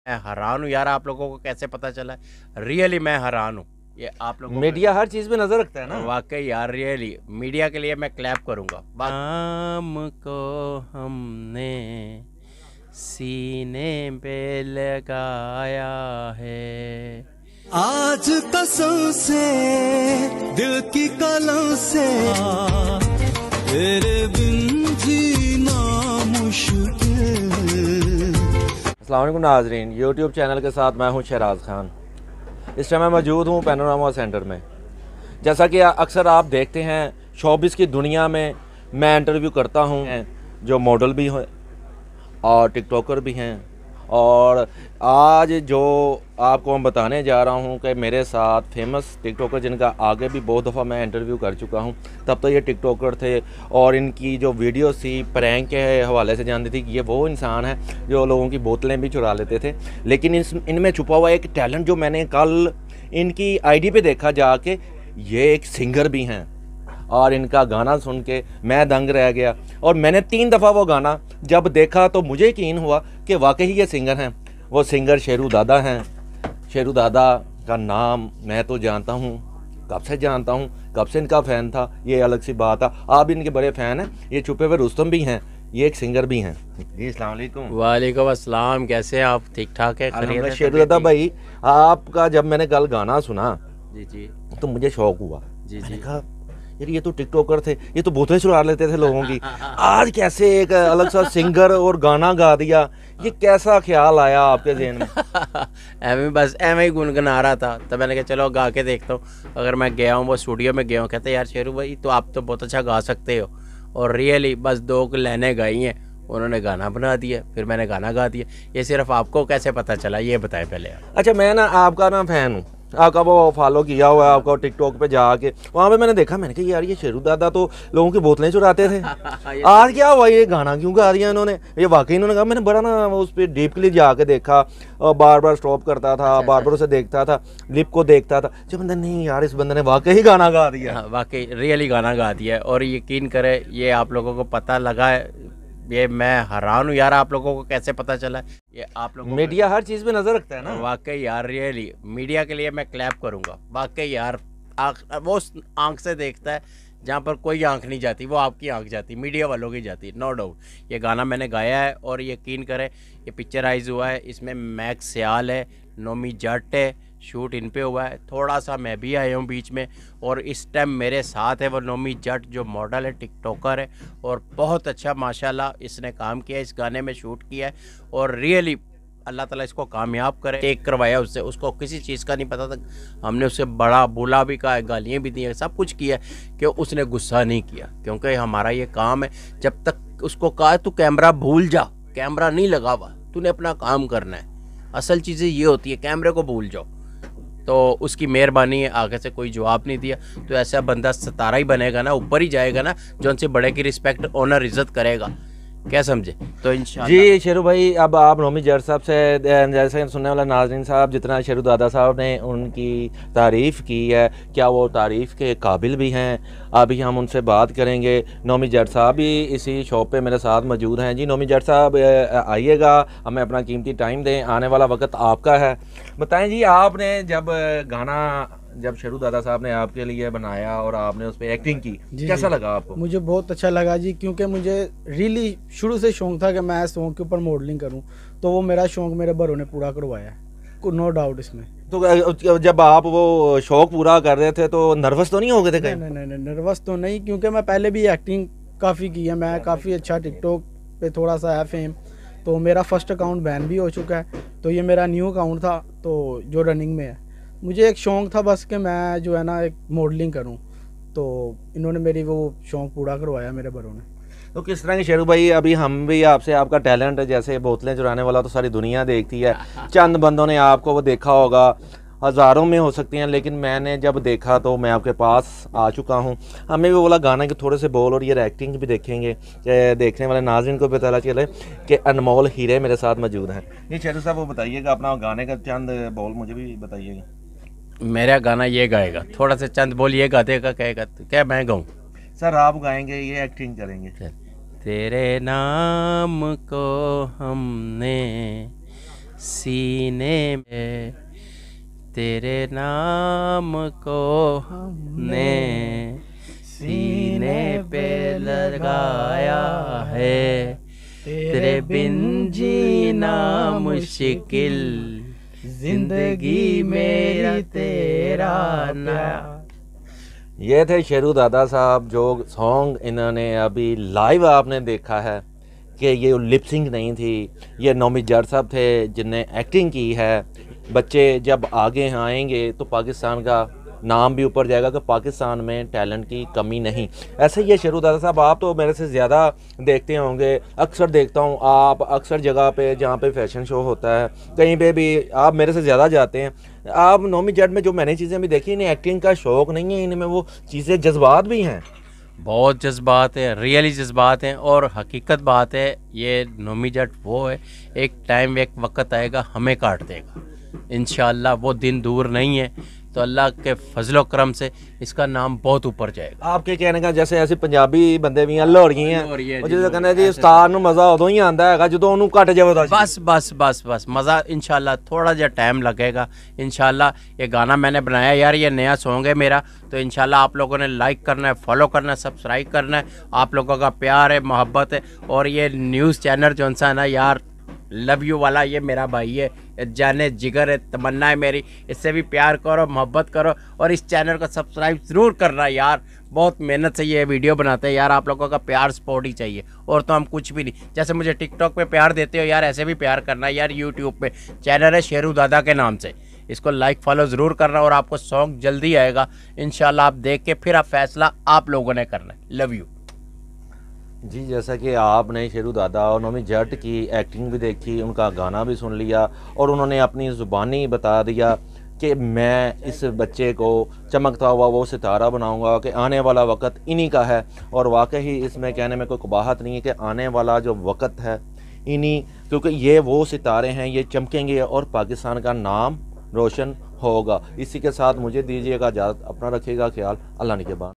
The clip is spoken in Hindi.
मैं हैरान हूँ यार, आप लोगों को कैसे पता चला? रियली मैं हैरान हूँ। ये आप लोगों मीडिया हर चीज पे नजर रखता है ना। वाकई यार, रियली मीडिया के लिए मैं क्लैप करूँगा। नाम को हमने सीने पे लगाया है, आज कसम से दिल की कलम से तेरे बिन जीना मुश्किल। अस्सलाम वालेकुम नाजरीन, यूट्यूब चैनल के साथ मैं हूं शहराज खान। इस टाइम मैं मौजूद हूं पैनोरामा सेंटर में। जैसा कि अक्सर आप देखते हैं शोबिस की दुनिया में मैं इंटरव्यू करता हूं, जो मॉडल भी हैं और टिकटॉकर भी हैं। और आज जो आपको मैं बताने जा रहा हूं कि मेरे साथ फेमस टिकटॉकर जिनका आगे भी बहुत दफ़ा मैं इंटरव्यू कर चुका हूं, तब तो ये टिकटॉकर थे और इनकी जो वीडियो थी प्रैंक के हवाले से जानती थी कि ये वो इंसान है जो लोगों की बोतलें भी चुरा लेते थे। लेकिन इनमें छुपा हुआ एक टैलेंट जो मैंने कल इनकी आईडी पे देखा जाके, ये एक सिंगर भी हैं और इनका गाना सुन के मैं दंग रह गया। और मैंने 3 दफ़ा वो गाना जब देखा तो मुझे यकीन हुआ कि वाकई ये सिंगर हैं। वो सिंगर शेरू दादा हैं। शेरू दादा का नाम मैं तो जानता हूँ, कब से जानता हूँ, कब से इनका फ़ैन था ये अलग सी बात है। आप इनके बड़े फ़ैन हैं। ये छुपे हुए रुस्तम भी हैं, ये एक सिंगर भी हैं। जी अस्सलाम वालेकुम। वालेकुम अस्सलाम। कैसे हैं आप? ठीक ठाक है? अल्हम्दुलिल्लाह। शेरू दादा भाई, आपका जब मैंने कल गाना सुना जी जी तो मुझे शौक हुआ। जी मैंने जी। कहा यार ये तो टिकटॉकर थे, ये तो बोतलें चुरा लेते थे लोगों की, आज कैसे एक अलग सा सिंगर और गाना गा दिया? ये कैसा ख्याल आया आपके ज़हन में? एवं बस एवं ही गुनगुना रहा था, तो मैंने कहा चलो गा के देखता हूँ। अगर मैं गया हूँ वो स्टूडियो में गया हूँ, कहते यार शेरू भाई तो आप तो बहुत अच्छा गा सकते हो। और रियली बस 2 लाइनें गाई हैं, उन्होंने गाना बना दिया, फिर मैंने गाना गा दिया। ये सिर्फ आपको कैसे पता चला ये बताएं पहले आप। अच्छा, मैं ना आपका ना फ़ैन हूँ, आपका वो फॉलो किया हुआ है आपका टिकटॉक पे जाके। वहाँ पे मैंने देखा, मैंने कहा यार ये शेरू दादा तो लोगों की बोतलें चुराते थे, आज क्या हुआ? ये गाना क्यों गा दिया इन्होंने? ये वाकई इन्होंने कहा। मैंने बड़ा ना उस पर डीपली जाके देखा और बार बार स्टॉप करता था, बार बार उसे देखता था, लिप को देखता था। जब बंदा नहीं यार इस बंदे ने वाकई गाना गा दिया। हाँ, वाकई रियली गाना गा दिया है। और यकीन करें ये आप लोगों को पता लगा है, ये मैं हैरान हूँ यार, आप लोगों को कैसे पता चला? ये आप लोगों मीडिया हर चीज़ पे नज़र रखता है ना। वाकई यार, रियली मीडिया के लिए मैं क्लैप करूँगा। वाकई यार, वो उस आँख से देखता है जहाँ पर कोई आँख नहीं जाती, वो आपकी आँख जाती, मीडिया वालों की जाती, नो डाउट। ये गाना मैंने गाया है और यकीन करें ये पिक्चराइज हुआ है। इसमें मैक्स सियाल है, नोमी जट है, शूट इन पे हुआ है, थोड़ा सा मैं भी आया हूँ बीच में। और इस टाइम मेरे साथ है वो नोमी जट जो मॉडल है, टिकटॉकर है, और बहुत अच्छा माशाल्लाह इसने काम किया, इस गाने में शूट किया है। और रियली अल्लाह ताला इसको कामयाब करे। टेक करवाया उससे, उसको किसी चीज़ का नहीं पता था। हमने उससे बड़ा बुला भी कहा, गालियाँ भी दी हैं, सब कुछ किया कि उसने गुस्सा नहीं किया, क्योंकि हमारा ये काम है। जब तक उसको कहा तू कैमरा भूल जा, कैमरा नहीं लगा हुआ, तूने अपना काम करना है। असल चीज़ें ये होती है, कैमरे को भूल जाओ। तो उसकी मेहरबानी है, आगे से कोई जवाब नहीं दिया। तो ऐसा बंदा सितारा ही बनेगा ना, ऊपर ही जाएगा ना, जो उनसे बड़े की रिस्पेक्ट ऑनर इज्जत करेगा। क्या समझे? तो इंशाल्लाह जी शेरू भाई, अब आप नोमी जट साहब से, जैसे सुनने वाला नाजरीन साहब, जितना शेरू दादा साहब ने उनकी तारीफ़ की है, क्या वो तारीफ़ के काबिल भी हैं? अभी हम उनसे बात करेंगे। नोमी जट साहब भी इसी शॉप पे मेरे साथ मौजूद हैं। जी नोमी जट साहब आइएगा, हमें अपना कीमती टाइम दें, आने वाला वक्त आपका है। बताएं जी, आपने जब शेरू दादा साहब ने आपके लिए बनाया और आपने उस पर एक्टिंग की, कैसा लगा आपको? मुझे बहुत अच्छा लगा जी, क्योंकि मुझे रियली शुरू से शौक था कि मैं सॉन्ग के ऊपर मॉडलिंग करूं, तो वो मेरा शौक मेरे बड़ों ने पूरा करवाया है, नो डाउट इसमें। तो जब आप वो शौक पूरा कर रहे थे तो नर्वस तो नहीं हो गए थे कहीं? नहीं, नर्वस तो नहीं, क्योंकि मैं पहले भी एक्टिंग काफ़ी की है, मैं काफ़ी अच्छा टिकटॉक पे थोड़ा सा है फेम। तो मेरा फर्स्ट अकाउंट बैन भी हो चुका है, तो ये मेरा न्यू अकाउंट था तो जो रनिंग में है। मुझे एक शौक़ था बस कि मैं जो है ना एक मॉडलिंग करूं, तो इन्होंने मेरी वो शौक़ पूरा करवाया मेरे बड़ों ने। तो किस तरह की शेरू भाई, अभी हम भी आपसे, आपका टैलेंट है, जैसे बोतलें चुराने वाला तो सारी दुनिया देखती है, चंद बंदों ने आपको वो देखा होगा, हज़ारों में हो सकती हैं, लेकिन मैंने जब देखा तो मैं आपके पास आ चुका हूँ। हमें भी बोला गाना के थोड़े से बोल और ये एक्टिंग भी देखेंगे, देखने वाले नाज़रीन को भी पता चले कि अनमोल हीरे मेरे साथ मौजूद हैं। ये शेरू साहब वो बताइएगा, अपना गाने का चंद बोल मुझे भी बताइएगा। मेरा गाना ये गाएगा, थोड़ा सा चंद बोल ये गा देगा, कहेगा क्या मैं गाऊँ? सर आप गाएंगे, ये एक्टिंग करेंगे। तेरे नाम को हमने सीने में तेरे नाम को हमने सीने पे लगाया है, तेरे बिन जीना मुश्किल, जिंदगी मेरी तेरा नया। ये थे शेरू दादा साहब, जो सॉन्ग इन्होंने अभी लाइव आपने देखा है कि ये लिपसिंग नहीं थी, ये नौमी जट साहब थे जिनने एक्टिंग की है। बच्चे जब आगे आएंगे तो पाकिस्तान का नाम भी ऊपर जाएगा कि पाकिस्तान में टैलेंट की कमी नहीं। ऐसे ही ये शेरू दादा साहब, आप तो मेरे से ज़्यादा देखते होंगे, अक्सर देखता हूँ आप अक्सर जगह पे जहाँ पे फैशन शो होता है कहीं पे भी आप मेरे से ज़्यादा जाते हैं। आप नौमी जट में जो मैंने चीज़ें भी देखी, इन्हें एक्टिंग का शौक़ नहीं है, इनमें वो चीज़ें जज्बात भी हैं, बहुत जज्बात है, रियली जज्बात हैं और हकीकत बात है। ये नौमी जट वो है, एक टाइम एक वक्त आएगा हमें काट देगा इंशाअल्लाह, वो दिन दूर नहीं है। तो अल्लाह के फजलो करम से इसका नाम बहुत ऊपर जाएगा। आपके कहने का जैसे ऐसे पंजाबी बंदे भी लोहड़ियां हैं, और जिसे कहना जी उस्ताद ਨੂੰ मज़ा उदों ही आता है जो ਉਹਨੂੰ ਘਟ ਜਾਵੇ। बस मज़ा इंशाल्लाह थोड़ा जा टाइम लगेगा इंशाल्लाह। ये गाना मैंने बनाया यार, ये नया सॉन्ग है मेरा, तो इंशाल्लाह आप लोगों ने लाइक करना है, फॉलो करना है, सब्सक्राइब करना है। आप लोगों का प्यार है, मोहब्बत है, और ये न्यूज़ चैनल जो सा है ना यार, लव यू वाला, ये मेरा भाई है, जाने जिगर है, तमन्ना है मेरी, इससे भी प्यार करो, मोहब्बत करो, और इस चैनल को सब्सक्राइब ज़रूर करना यार। बहुत मेहनत से ये वीडियो बनाते हैं यार, आप लोगों का प्यार सपोर्ट ही चाहिए, और तो हम कुछ भी नहीं। जैसे मुझे टिकटॉक पे प्यार देते हो यार, ऐसे भी प्यार करना यार। यूट्यूब पे चैनल है शेरू दादा के नाम से, इसको लाइक फॉलो ज़रूर करना, और आपको सॉन्ग जल्दी आएगा इंशाल्लाह। आप देख के फिर आप फैसला आप लोगों ने करना है। लव यू जी। जैसा कि आपने शेरू दादा और नौमी जट की एक्टिंग भी देखी, उनका गाना भी सुन लिया, और उन्होंने अपनी ज़ुबानी बता दिया कि मैं इस बच्चे को चमकता हुआ वो सितारा बनाऊंगा, कि आने वाला वक्त इन्हीं का है। और वाकई इसमें कहने में कोई कबाहत नहीं है कि आने वाला जो वक्त है इन्हीं, क्योंकि ये वो सितारे हैं, ये चमकेंगे और पाकिस्तान का नाम रोशन होगा। इसी के साथ मुझे दीजिएगा इजाज़त, अपना रखिएगा ख्याल, अल्लाह निगहबान।